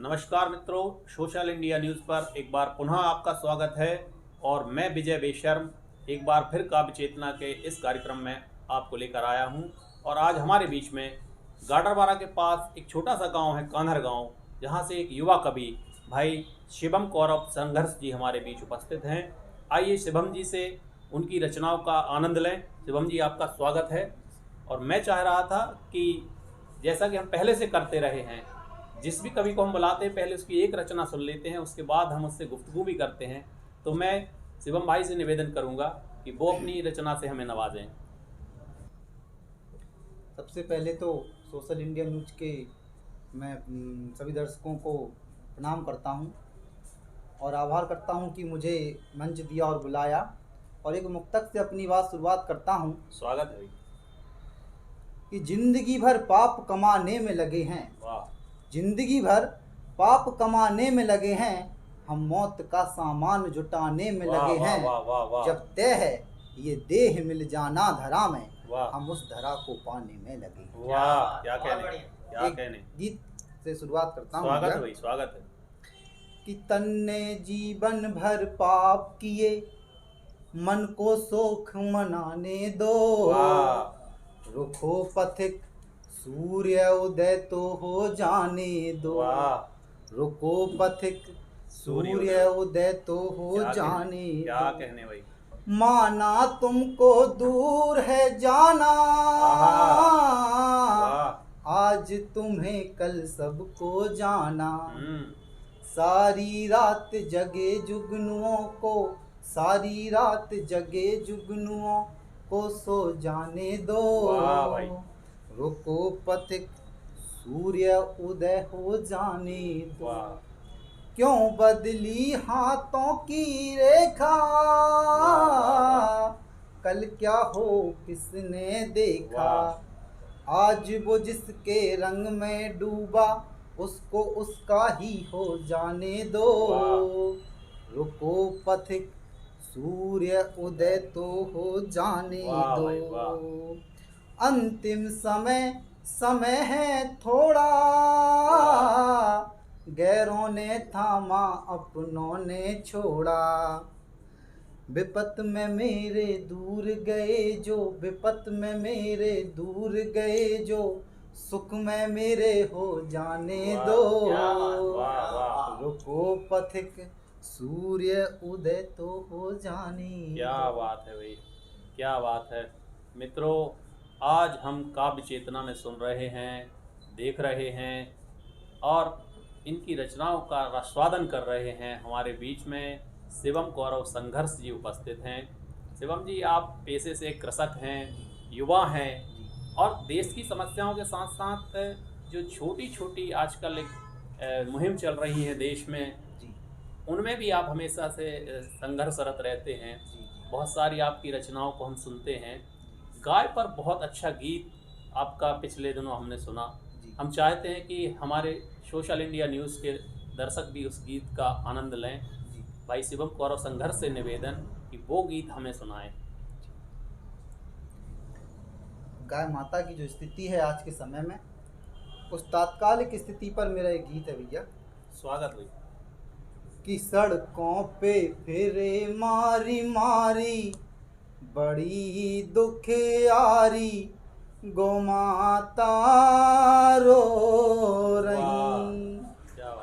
नमस्कार मित्रों, social India news पर एक बार पुनः आपका स्वागत है। और मैं विजय बेशर्म एक बार फिर काव्य चेतना के इस कार्यक्रम में आपको लेकर आया हूं। और आज हमारे बीच में गाडरवारा के पास एक छोटा सा गांव है, कान्हर गांव, जहां से एक युवा कवि भाई शिवम कौरव संघर्ष जी हमारे बीच उपस्थित हैं। आइए शिवम जी से उनकी रचनाओं का आनंद लें। शिवम जी, आपका स्वागत है। और मैं चाह रहा था कि जैसा कि हम पहले से करते रहे हैं, जिस भी कवि को हम बुलाते हैं पहले उसकी एक रचना सुन लेते हैं, उसके बाद हम उससे गुफ्तगू भी करते हैं। तो मैं शिवम भाई से निवेदन करूंगा कि वो अपनी रचना से हमें नवाजें। सबसे पहले तो सोशल इंडिया न्यूज के मैं सभी दर्शकों को प्रणाम करता हूं और आभार करता हूं कि मुझे मंच दिया और बुलाया। और एक मुक्तक से अपनी बात शुरुआत करता हूं स्वागत है भाई। कि जिंदगी भर पाप कमाने में लगे हैं, वाह। जिंदगी भर पाप कमाने में लगे हैं, हम मौत का सामान जुटाने में वाह लगे वाह हैं। वाह वाह वाह। जब तय है ये देह मिल जाना धरा में, वाह हम उस धरा को पाने में लगे हैं। वाह, क्या कहने, क्या एक कहने। गीत से शुरुआत करता हूँ। स्वागत है भाई, स्वागत है। कि तन ने जीवन भर पाप किए, मन को सुख मनाने दो। वाह रुखो पथिक सूर्य उदय तो हो जाने दो। वाह। रुको पथिक सूर्य उदय तो हो जाने क्या दो। कहने भाई। माना तुमको दूर है जाना, वाह। आज तुम्हें कल सबको जाना। हम्म। सारी रात जगे जुगनुओं को, सारी रात जगे जुगनुओं को सो जाने दो। वाह भाई। रुको पथिक सूर्य उदय हो जाने दो। वाह। क्यों बदली हाथों की रेखा, कल क्या हो किसने देखा। आज वो जिसके रंग में डूबा, उसको उसका ही हो जाने दो। रुको पथिक सूर्य उदय तो हो जाने दो। अंतिम समय समय है थोड़ा, गैरों ने थामा अपनों ने छोड़ा। विपत में मेरे दूर गए जो, विपत में मेरे दूर गए जो, सुख में मेरे हो जाने दो। रुको पथिक सूर्य उदय तो हो जाने। क्या बात है भाई, क्या बात है। मित्रों, आज हम काव्य चेतना में सुन रहे हैं, देख रहे हैं और इनकी रचनाओं का आस्वादन कर रहे हैं। हमारे बीच में शिवम कौरव संघर्ष जी उपस्थित हैं। शिवम जी, आप पेशे से कृषक हैं, युवा हैं और देश की समस्याओं के साथ साथ जो छोटी छोटी आजकल एक मुहिम चल रही है देश में, उनमें भी आप हमेशा से संघर्षरत रहते हैं। बहुत सारी आपकी रचनाओं को हम सुनते हैं। गाय पर बहुत अच्छा गीत आपका पिछले दिनों हमने सुना। हम चाहते हैं कि हमारे सोशल इंडिया न्यूज़ के दर्शक भी उस गीत का आनंद लें। भाई शिवम कौरव संघर्ष से निवेदन कि वो गीत हमें सुनाएं। गाय माता की जो स्थिति है आज के समय में, उस तात्कालिक स्थिति पर मेरा एक गीत है भैया। स्वागत भाई। कि सड़कों पे फिरे मारी मारी, बड़ी दुखियारी, गौ माता रो रही।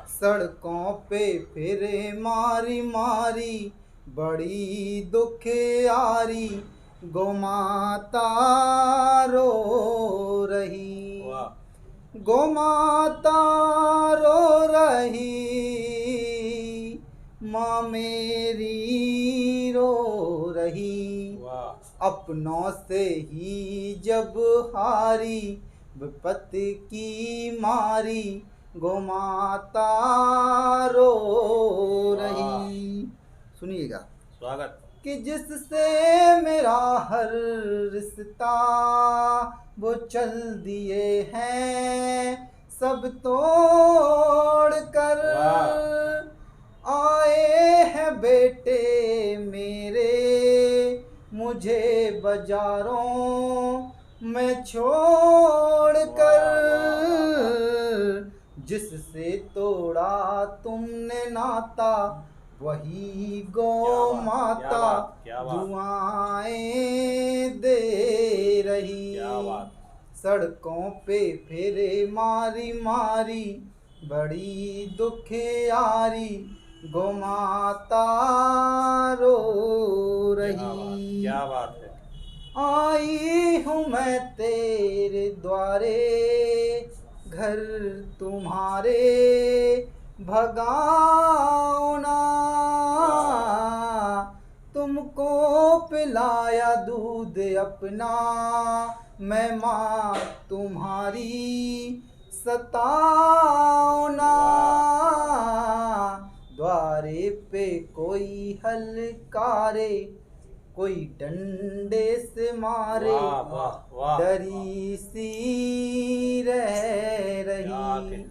सड़कों पे फिरे मारी मारी, बड़ी दुखियारी, गौ माता रो रही। गौ माता रो रही, माँ मेरी रो रही। अपनों से ही जब हारी, विपत की मारी, गौ माता रो रही। सुनिएगा। स्वागत। कि जिससे मेरा हर रिश्ता वो चल दिए हैं, सब तोड़ कर आए हैं बेटे मेरे, मुझे बाजारों में छोड़ कर। जिस जिससे तोड़ा तुमने नाता वही गौ माता दुआएं दे रही। सड़कों पे फेरे मारी मारी बड़ी दुखियारी गौ माता रो रही। क्या बात है। आई हूँ मैं तेरे द्वारे घर तुम्हारे भगाओ ना। तुमको पिलाया दूध अपना मैं माँ तुम्हारी सताओ ना। द्वारे पे कोई हलकारे कोई डंडे से मारे डरी सी रह रही।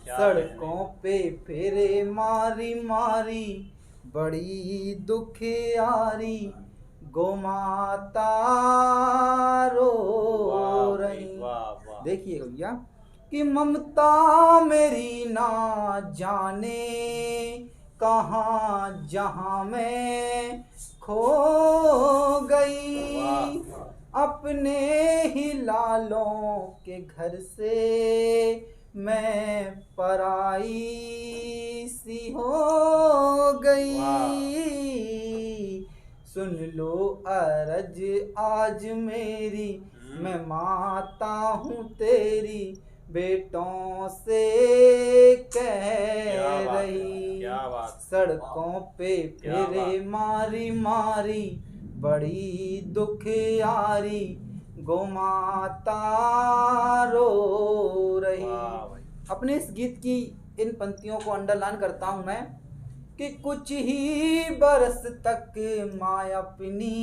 सड़कों पे फेरे मारी मारी बड़ी दुखियारी गौ माता रो रही। देखिए भैया कि ममता मेरी ना जाने कहाँ जहाँ मैं खो गई। अपने ही लालों के घर से मैं पराई सी हो गई। सुन लो अरज आज मेरी मैं माता हूँ तेरी बेटों से कह रही। सड़कों पे फेरे मारी मारी बड़ी दुखियारी गौ माता रो रही। अपने इस गीत की इन पंक्तियों को अंडरलाइन करता हूँ मैं कि कुछ ही बरस तक माँ अपनी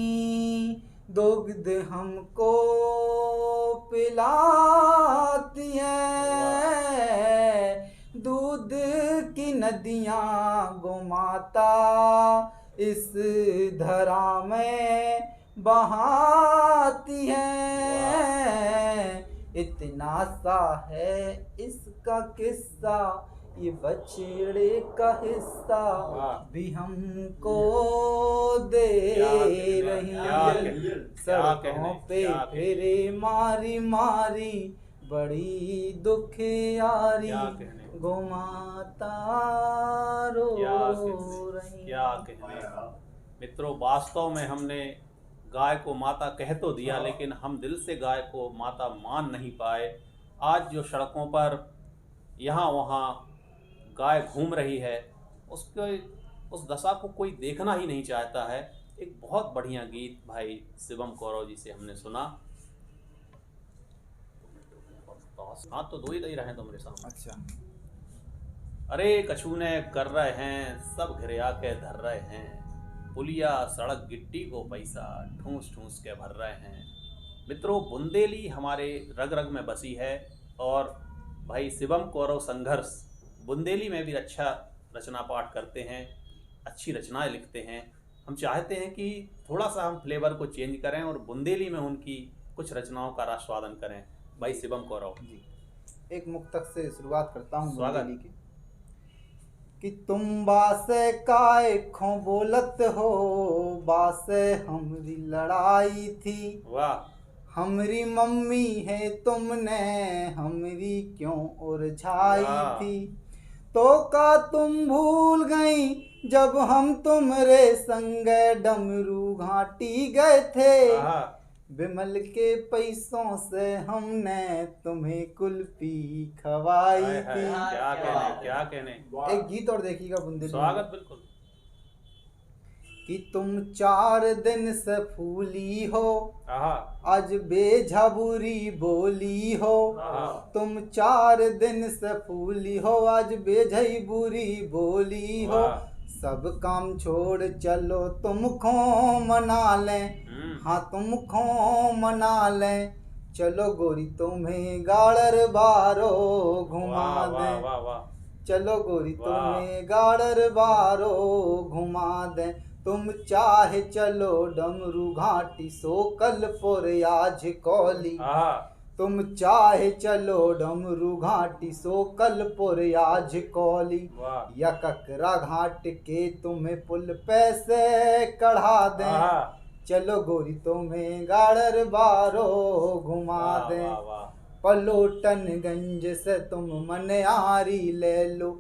दुग्ध हमको पिलाती है। दूध की नदियाँ गौ माता इस धरा में बहाती है। इतना सा है इसका किस्सा ये बछड़े का हिस्सा भी हमको दे रही। सड़कों पे फेरे मारी मारी बड़ी दुखियारी गौ माता रो रही। क्या कहने। मित्रों, वास्तव में हमने गाय को माता कह तो दिया, लेकिन हम दिल से गाय को माता मान नहीं पाए। आज जो सड़कों पर यहाँ वहाँ गाय घूम रही है, उस दशा को कोई देखना ही नहीं चाहता है। एक बहुत बढ़िया गीत भाई शिवम कौरव जी से हमने सुना। हाँ तो दो ही दे रहे हैं तुम्हारे सामने। अच्छा। अरे कछूने कर रहे हैं सब घिरिया के धर रहे हैं, पुलिया सड़क गिट्टी को पैसा ठूस ठूस के भर रहे हैं। मित्रों, बुंदेली हमारे रग रग में बसी है और भाई शिवम कौरव संघर्ष बुंदेली में भी अच्छा रचना पाठ करते हैं, अच्छी रचनाएं लिखते हैं। हम चाहते हैं कि थोड़ा सा हम फ्लेवर को चेंज करें और बुंदेली में उनकी कुछ रचनाओं का आस्वादन करें। भाई शिवम कौरव जी, एक मुक्तक से शुरुआत करता हूँ स्वागत की कि तुम बासे काय खो बोलत हो, बासे हमरी लड़ाई थी। वाह। हमरी मम्मी है तुमने हमरी क्यों उलझाई थी। तो का तुम भूल गई जब हम तुम्हारे संग डमरू घाटी गए थे। विमल के पैसों से हमने तुम्हें कुल्फी खवाई थी। क्या कहने, क्या कहने। एक गीत और देखिएगा बुंदेली। स्वागत। बिल्कुल। कि तुम 4 दिन से फूली हो आज बेझबूरी बोली हो। तुम 4 दिन से फूली हो आज बेझई बुरी बोली हो। सब काम छोड़ चलो तुमको मना लें, हाँ तुमको मना लें। चलो गोरी तुम्हें गाड़र बारो घुमा दें। चलो गोरी तुम्हें गाड़र बारो घुमा दें। तुम चाहे चलो डमरू घाटी सोकलपुर आज कौली। तुम चाहे चलो डमरू घाटी सो कलपुर आज कौली, वाह या ककरा घाट के तुम्हें पुल पैसे कढ़ा दें, आहा, चलो गोरी तुम्हें गाड़र बारो घुमा वाह दें, वाह वाह। पलोटनगंज से तुम मनिहारी ले लो,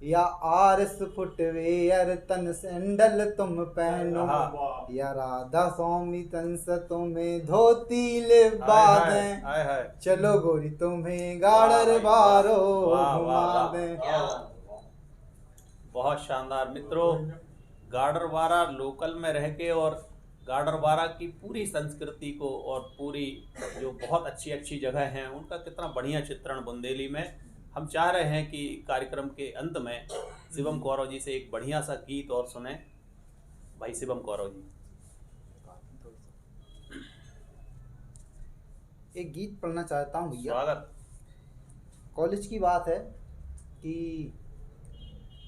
या आरस फुटवेयर तन सैंडल तुम पहनो, आहा, या राधा स्वामी तन से तुम्हें धोती लिबा हाय दें, हाय हाय। चलो गोरी तुम्हें गाड़र वाह, बारो वाह, घुमा वाह, दें। बहुत शानदार मित्रों, गाडरवारा लोकल में रह के और गाडरवारा की पूरी संस्कृति को और पूरी जो बहुत अच्छी अच्छी जगह हैं उनका कितना बढ़िया चित्रण बुंदेली में। हम चाह रहे हैं कि कार्यक्रम के अंत में शिवम कौरव जी से एक बढ़िया सा गीत और सुने। भाई शिवम कौरव जी, एक गीत पढ़ना चाहता हूँ भैया। स्वागत। कॉलेज की बात है कि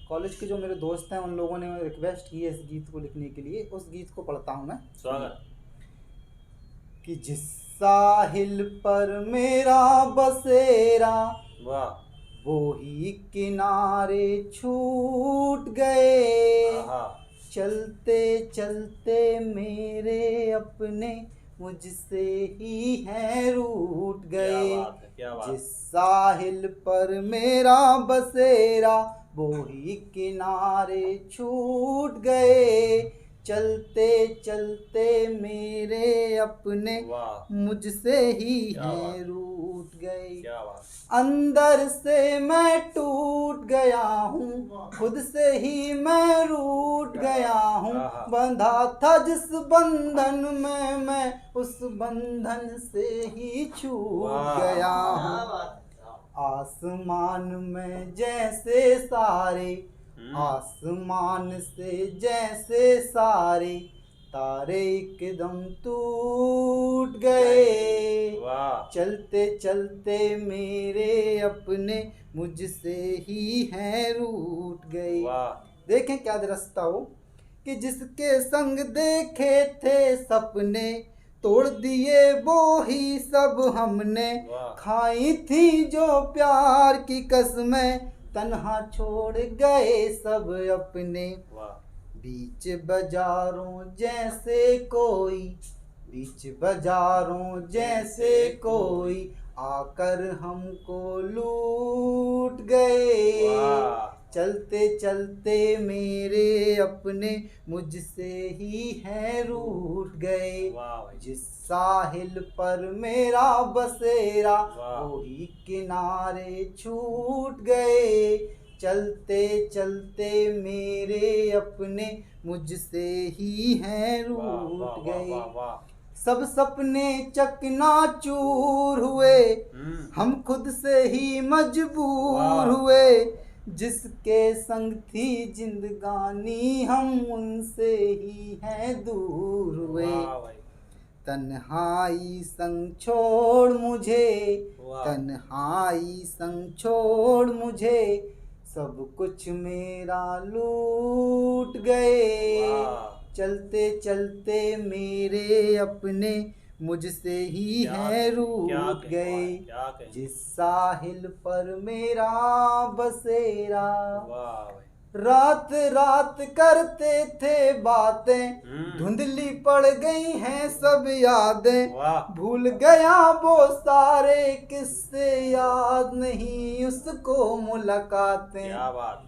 कॉलेज के जो मेरे दोस्त हैं उन लोगों ने रिक्वेस्ट की है इस गीत को लिखने के लिए। उस गीत को पढ़ता हूँ मैं। स्वागत। कि जिस साहिल पर मेरा बसेरा, वाह, वो ही किनारे छूट गए, आहा, चलते चलते मेरे अपने मुझसे ही हैं रूठ क्या गए। बात है, क्या बात। जिस साहिल पर मेरा बसेरा, वो ही किनारे छूट गए, चलते चलते मेरे अपने वाह, मुझसे ही क्या हैं बात। रूठ गए। क्या बात। अंदर से मैं टूट गया हूँ, खुद से ही मैं रूठ गया हूँ, आहा। बंधा था जिस बंधन में मैं उस बंधन से ही छूट वाह। गया हूँ। आसमान में जैसे सारे, आसमान से जैसे सारे तारे एकदम टूट गए, वाह, चलते चलते मेरे अपने मुझसे ही हैं रूठ गए। वाह, देखें क्या दृष्टा हो कि जिसके संग देखे थे सपने, तोड़ दिए वो ही सब हमने, वाह, खाई थी जो प्यार की कसमें, तन्हा छोड़ गए सब अपने। वाह, बीच बाजारों जैसे कोई, बीच बाजारों जैसे कोई आकर हमको लूट गए, वाह, चलते चलते मेरे अपने मुझसे ही हैं रूठ गए। वाह भाई। जिस साहिल पर मेरा बसेरा, वाह। वो ही किनारे छूट गए, चलते चलते मेरे अपने मुझसे ही हैं वाह, वाह, रूठ वाह, गए। वाह, वाह। सब सपने चकनाचूर हुए, हम खुद से ही मजबूर वाह। हुए, जिसके संग थी जिंदगानी हम उनसे ही हैं दूर हुए। वाह भाई। तन्हाई संग छोड़ मुझे, वाह। तन्हाई संग छोड़ मुझे, सब कुछ मेरा लूट गए, वाह। चलते चलते मेरे अपने मुझसे ही क्या हैं कहें, रूठ क्या कहें, गए। क्या कहें। जिस साहिल पर मेरा बसेरा, वाह भाई। रात रात करते थे बातें, हम्म। धुंधली पड़ गई हैं सब यादें, वाह। भूल गया वो सारे किस्से, याद नहीं उसको मुलाकातें। क्या बात।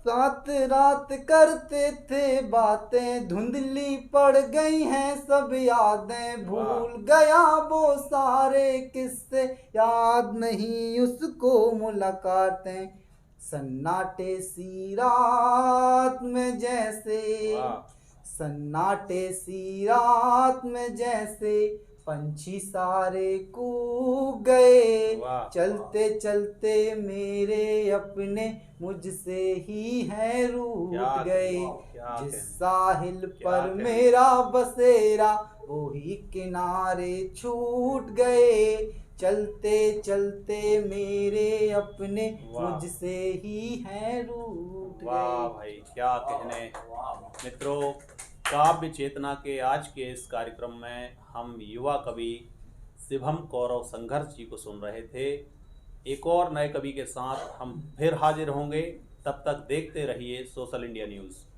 रात रात करते थे बातें, धुंधली पड़ गई हैं सब यादें, भूल गया वो सारे किस्से, याद नहीं उसको मुलाकातें। सन्नाटे सी रात में जैसे, वाह। सन्नाटे सी रात में जैसे पंछी सारे कूक गए, वाह। चलते चलते मेरे अपने मुझसे ही हैं रूठ क्या गए। क्या जिस कहने। साहिल क्या पर कहने। मेरा बसेरा, वो ही किनारे छूट गए, चलते चलते मेरे अपने वाह। मुझसे ही हैं रूठ वाह गए। भाई, क्या कहने। मित्रों, काव्य चेतना के आज के इस कार्यक्रम में हम युवा कवि शिवम कौरव संघर्ष जी को सुन रहे थे। एक और नए कवि के साथ हम फिर हाजिर होंगे। तब तक देखते रहिए सोशल इंडिया न्यूज़।